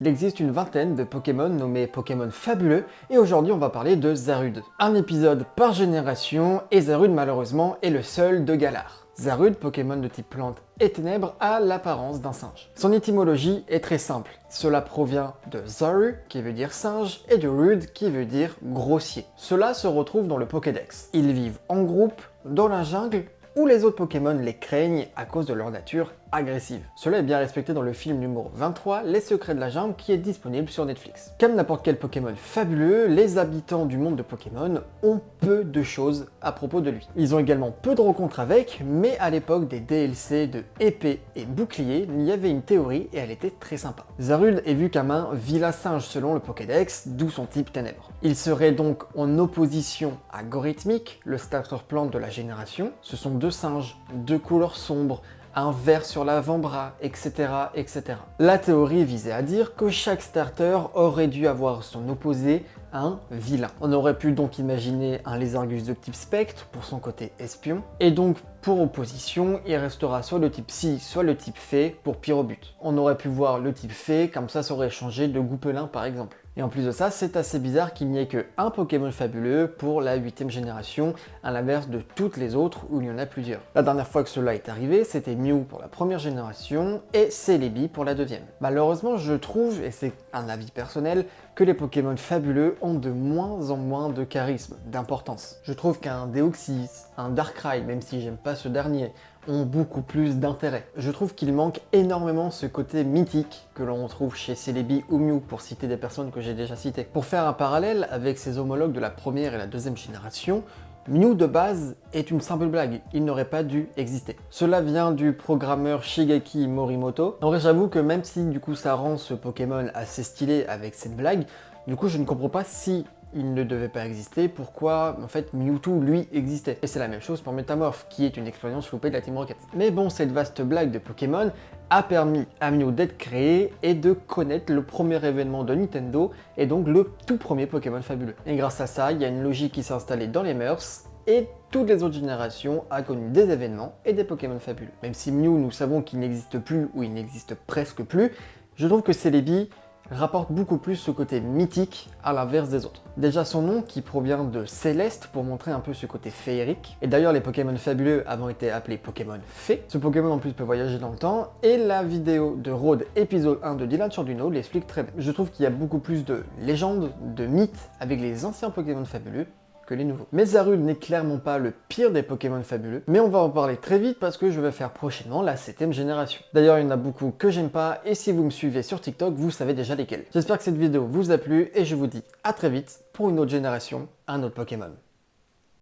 Il existe une vingtaine de Pokémon nommés Pokémon fabuleux et aujourd'hui on va parler de Zarude. Un épisode par génération et Zarude malheureusement est le seul de Galar. Zarude, Pokémon de type plante et ténèbres, a l'apparence d'un singe. Son étymologie est très simple. Cela provient de Zaru, qui veut dire singe, et de Rude, qui veut dire grossier. Cela se retrouve dans le Pokédex. Ils vivent en groupe, dans la jungle, où les autres Pokémon les craignent à cause de leur nature agressive. Cela est bien respecté dans le film numéro 23, Les Secrets de la Jungle, qui est disponible sur Netflix. Comme n'importe quel Pokémon fabuleux, les habitants du monde de Pokémon ont peu de choses à propos de lui. Ils ont également peu de rencontres avec, mais à l'époque des DLC de épée et bouclier, il y avait une théorie et elle était très sympa. Zarude est vu comme un vilain singe selon le Pokédex, d'où son type ténèbres. Il serait donc en opposition à Gorithmic, le starter plante de la génération. Ce sont deux singes, de couleur sombre, un vert sur l'avant-bras, etc., etc. La théorie visait à dire que chaque starter aurait dû avoir son opposé à un vilain. On aurait pu donc imaginer un Lézargus de type spectre pour son côté espion, et donc pour opposition, il restera soit le type psy, soit le type fée pour Pyrobut. On aurait pu voir le type fée, comme ça aurait changé de Goupelin par exemple. Et en plus de ça, c'est assez bizarre qu'il n'y ait qu'un Pokémon fabuleux pour la 8ème génération, à l'inverse de toutes les autres où il y en a plusieurs. La dernière fois que cela est arrivé, c'était Mew pour la première génération et Celebi pour la 2ème. Malheureusement, je trouve, et c'est un avis personnel, que les Pokémon fabuleux ont de moins en moins de charisme, d'importance. Je trouve qu'un Deoxys, un Darkrai, même si j'aime pas ce dernier, ont beaucoup plus d'intérêt. Je trouve qu'il manque énormément ce côté mythique que l'on trouve chez Celebi ou Mew, pour citer des personnes que j'ai déjà citées. Pour faire un parallèle avec ses homologues de la première et la 2ème génération, Mew de base est une simple blague, il n'aurait pas dû exister. Cela vient du programmeur Shigeki Morimoto. En vrai, j'avoue que même si du coup ça rend ce Pokémon assez stylé avec cette blague, du coup je ne comprends pas si il ne devait pas exister, pourquoi en fait Mewtwo lui existait. Et c'est la même chose pour Metamorph, qui est une expérience loupée de la Team Rocket. Mais bon, cette vaste blague de Pokémon a permis à Mew d'être créé et de connaître le premier événement de Nintendo, et donc le tout premier Pokémon fabuleux. Et grâce à ça, il y a une logique qui s'est installée dans les mœurs, et toutes les autres générations a connu des événements et des Pokémon fabuleux. Même si Mew, nous savons qu'il n'existe plus ou il n'existe presque plus, je trouve que Celebi rapporte beaucoup plus ce côté mythique à l'inverse des autres. Déjà son nom qui provient de Céleste pour montrer un peu ce côté féerique. Et d'ailleurs les Pokémon fabuleux avant été appelés Pokémon Fées. Ce Pokémon en plus peut voyager dans le temps et la vidéo de Road épisode 1 de Dylan Sordino l'explique très bien. Je trouve qu'il y a beaucoup plus de légendes, de mythes avec les anciens Pokémon fabuleux que les nouveaux. Mais Zarude n'est clairement pas le pire des Pokémon fabuleux, mais on va en parler très vite parce que je vais faire prochainement la 7ème génération. D'ailleurs, il y en a beaucoup que j'aime pas, et si vous me suivez sur TikTok, vous savez déjà lesquels. J'espère que cette vidéo vous a plu, et je vous dis à très vite pour une autre génération, un autre Pokémon.